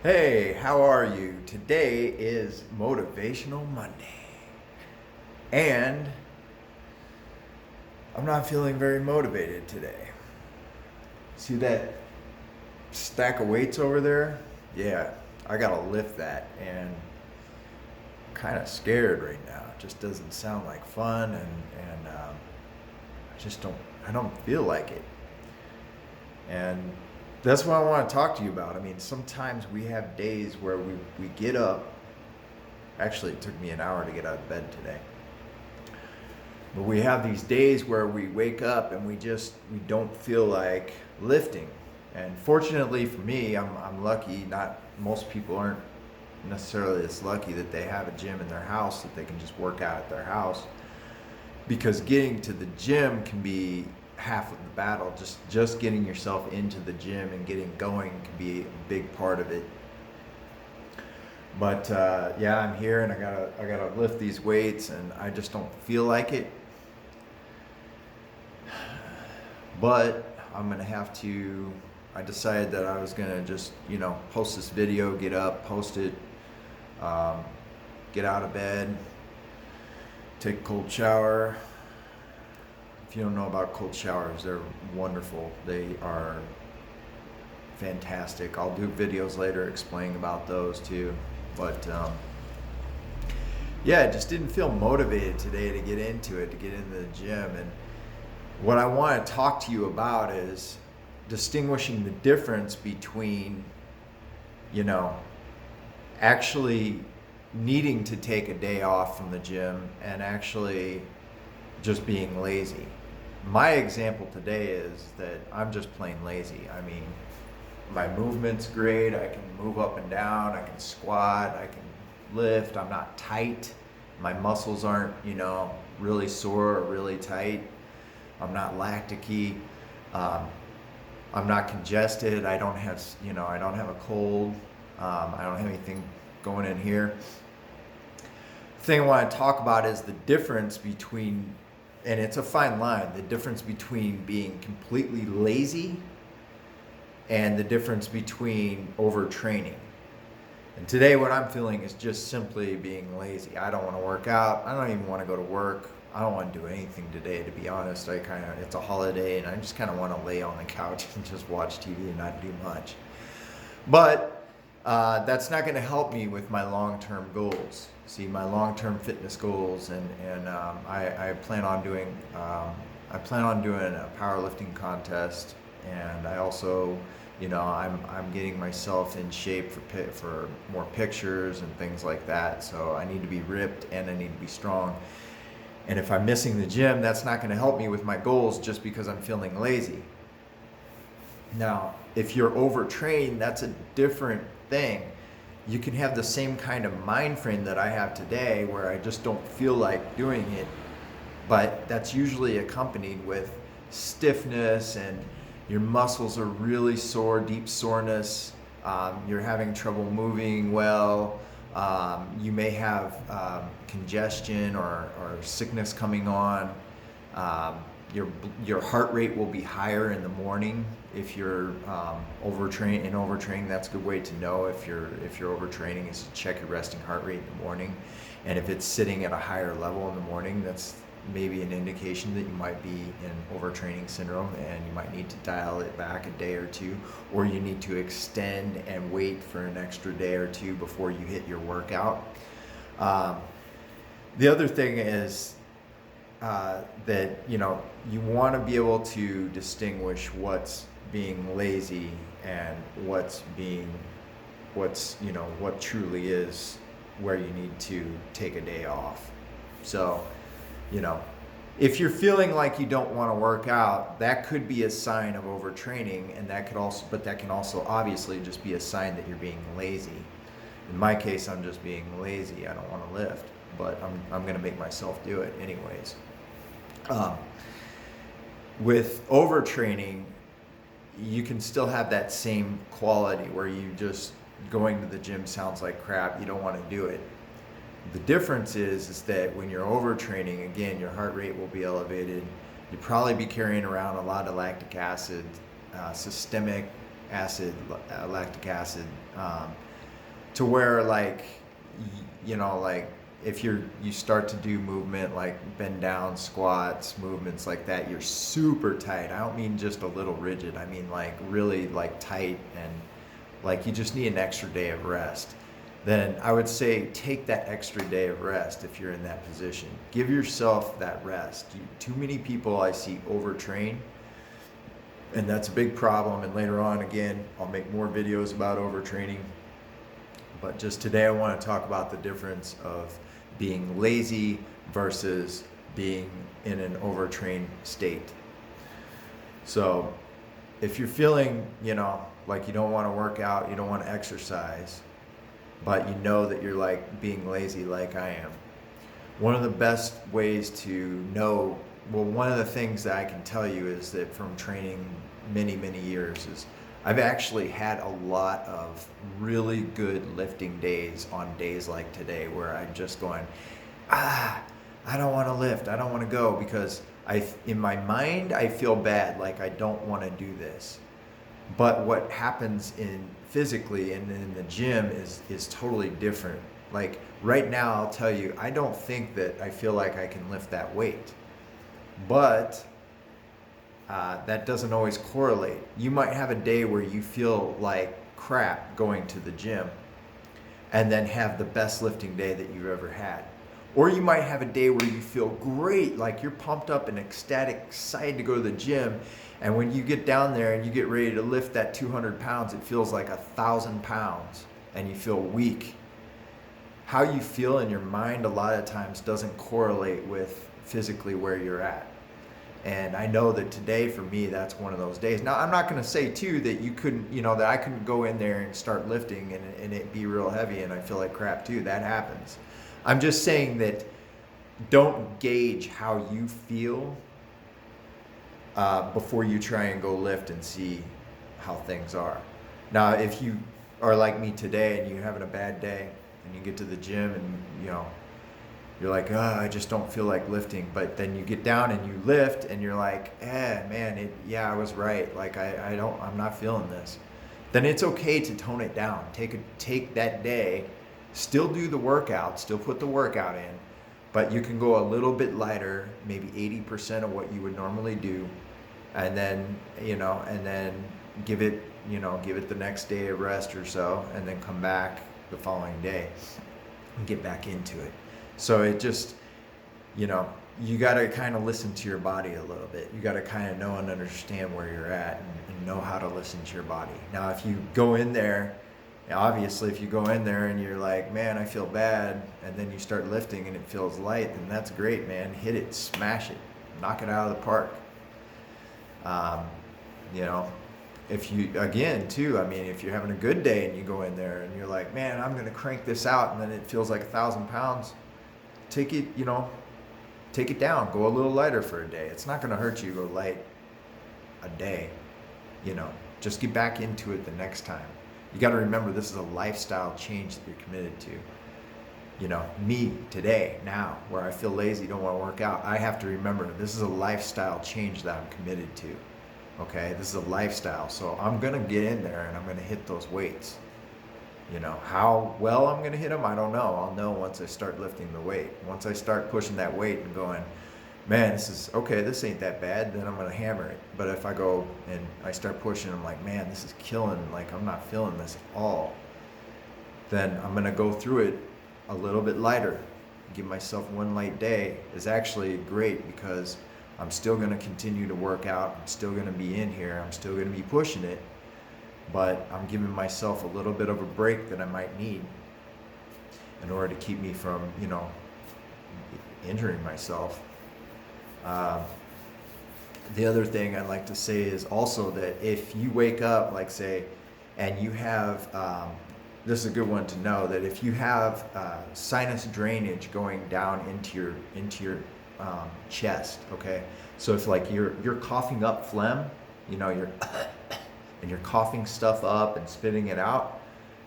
Hey, how are you? Today is Motivational Monday. And I'm not feeling very motivated today. See that stack of weights over there? Yeah, I gotta lift that and I'm kind of scared right now. It just doesn't sound like fun and I just I don't feel like it. And that's what I want to talk to you about. I mean, sometimes we have days where we get up. Actually, it took me an hour to get out of bed today. But we have these days where we wake up and we don't feel like lifting. And fortunately for me, I'm lucky. Not most people aren't necessarily as lucky that they have a gym in their house that they can just work out at their house. Because getting to the gym can be half of the battle. Just getting yourself into the gym and getting going can be a big part of it. But yeah, I'm here and I gotta lift these weights and I just don't feel like it. But I'm gonna have to. I decided that I was gonna just post this video, get up, post it, um, get out of bed, take a cold shower. If you don't know about cold showers, they're wonderful. They are fantastic. I'll do videos later explaining about those too. But yeah, I just didn't feel motivated today to get into it, to get into the gym. And what I want to talk to you about is distinguishing the difference between, actually needing to take a day off from the gym and actually just being lazy. My example today is that I'm just plain lazy. I mean, my movement's great. I can move up and down. I can squat. I can lift. I'm not tight. My muscles aren't, really sore or really tight. I'm not lactic-y. I'm not congested. I don't have, I don't have a cold. I don't have anything going in here. The thing I want to talk about is the difference between, and it's a fine line, the difference between being completely lazy and the difference between overtraining. And today what I'm feeling is just simply being lazy. I don't want to work out. I don't even want to go to work. I don't want to do anything today, to be honest. It's a holiday and I just kind of want to lay on the couch and just watch TV and not do much. But that's not going to help me with my long-term goals. See, my long-term fitness goals, and I plan on doing a powerlifting contest, and I also, I'm getting myself in shape for more pictures and things like that. So I need to be ripped and I need to be strong. And if I'm missing the gym, that's not going to help me with my goals just because I'm feeling lazy. Now, if you're overtrained, that's a different thing. You can have the same kind of mind frame that I have today where I just don't feel like doing it, but that's usually accompanied with stiffness and your muscles are really sore, deep soreness. You're having trouble moving well. You may have congestion or sickness coming on. Your heart rate will be higher in the morning if you're overtrained. In overtraining, that's a good way to know if you're overtraining is to check your resting heart rate in the morning, and if it's sitting at a higher level in the morning, that's maybe an indication that you might be in overtraining syndrome and you might need to dial it back a day or two, or you need to extend and wait for an extra day or two before you hit your workout. The other thing is that you want to be able to distinguish what's being lazy and what truly is where you need to take a day off. So if you're feeling like you don't want to work out, that could be a sign of overtraining, and that can also obviously just be a sign that you're being lazy. In my case, I'm just being lazy. I don't want to lift, but I'm going to make myself do it anyways. With overtraining, you can still have that same quality where you just going to the gym sounds like crap. You don't want to do it. The difference is that when you're overtraining, again, your heart rate will be elevated. You'll probably be carrying around a lot of lactic acid, systemic acid, lactic acid. to where like, you know, like if you start to do movement like bend down squats, movements like that, you're super tight. I don't mean just a little rigid. I mean like really like tight, and like you just need an extra day of rest. Then I would say take that extra day of rest if you're in that position. Give yourself that rest. Too many people I see overtrain, and that's a big problem. And later on, again, I'll make more videos about overtraining. But just today I want to talk about the difference of being lazy versus being in an overtrained state. So if you're feeling, you know, like you don't want to work out, you don't want to exercise, but you know that you're like being lazy like I am, one of the best ways to know, well, one of the things that I can tell you is that from training many years is I've actually had a lot of really good lifting days on days like today where I'm just going, I don't want to lift, I don't want to go, because in my mind I feel bad, like I don't want to do this. But what happens physically and in the gym is totally different. Like right now, I'll tell you, I don't think that I feel like I can lift that weight, but that doesn't always correlate. You might have a day where you feel like crap going to the gym and then have the best lifting day that you've ever had. Or you might have a day where you feel great, like you're pumped up and ecstatic, excited to go to the gym. And when you get down there and you get ready to lift that 200 pounds, it feels like 1,000 pounds and you feel weak. How you feel in your mind a lot of times doesn't correlate with physically where you're at. And I know that today for me, that's one of those days. Now, I'm not going to say too that you couldn't, you know, that I couldn't go in there and start lifting and it be real heavy and I feel like crap too. That happens. I'm just saying that don't gauge how you feel before you try and go lift and see how things are. Now, if you are like me today and you're having a bad day and you get to the gym and, you know, you're like, I just don't feel like lifting. But then you get down and you lift and you're like, man, I was right. Like, I'm not feeling this. Then it's okay to tone it down. Take that day, still do the workout, still put the workout in, but you can go a little bit lighter, maybe 80% of what you would normally do. And then, you know, and then give it the next day of rest or so, and then come back the following day and get back into it. So it just, you know, you got to kind of listen to your body a little bit. You got to kind of know and understand where you're at and know how to listen to your body. Now, if you go in there, obviously, if you go in there and you're like, man, I feel bad, and then you start lifting and it feels light, then that's great, man. Hit it, smash it, knock it out of the park. You know, if you, again, too, I mean, if you're having a good day and you go in there and you're like, man, I'm going to crank this out, and then it feels like 1,000 pounds, take it down, go a little lighter for a day. It's not going to hurt you to go light a day, you know, just get back into it the next time. You got to remember, this is a lifestyle change that you're committed to. You know, me today, now, where I feel lazy, don't want to work out, I have to remember this is a lifestyle change that I'm committed to. Okay, this is a lifestyle. So I'm going to get in there and I'm going to hit those weights. You know, how well I'm going to hit them, I don't know. I'll know once I start lifting the weight. Once I start pushing that weight and going, man, this ain't that bad, then I'm going to hammer it. But if I go and I start pushing, I'm like, man, this is killing, like I'm not feeling this at all, then I'm going to go through it a little bit lighter. Give myself one light day is actually great, because I'm still going to continue to work out. I'm still going to be in here. I'm still going to be pushing it, but I'm giving myself a little bit of a break that I might need in order to keep me from, you know, injuring myself. The other thing I'd like to say is also that if you wake up, like say, and you have, this is a good one to know, that if you have sinus drainage going down into your chest, okay? So if like you're coughing up phlegm, you know, and you're coughing stuff up and spitting it out,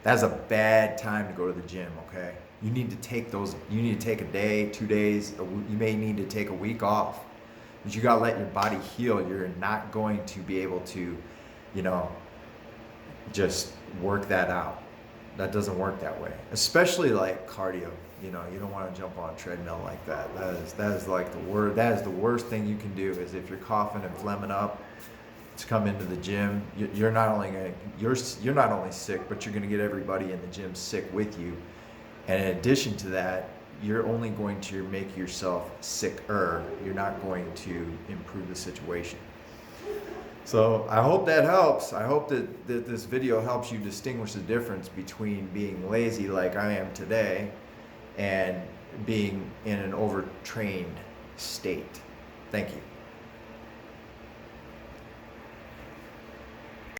that's a bad time to go to the gym, okay? You need to take a day, 2 days, you may need to take a week off. But you gotta let your body heal. You're not going to be able to, you know, just work that out. That doesn't work that way, especially like cardio. You know, you don't want to jump on a treadmill like that. That is like the word. That is the worst thing you can do. Is if you're coughing and phlegming up to come into the gym, you're not only you're not only sick, but you're gonna get everybody in the gym sick with you. And in addition to that, you're only going to make yourself sicker. You're not going to improve the situation. So I hope that helps. I hope that this video helps you distinguish the difference between being lazy like I am today and being in an overtrained state. Thank you.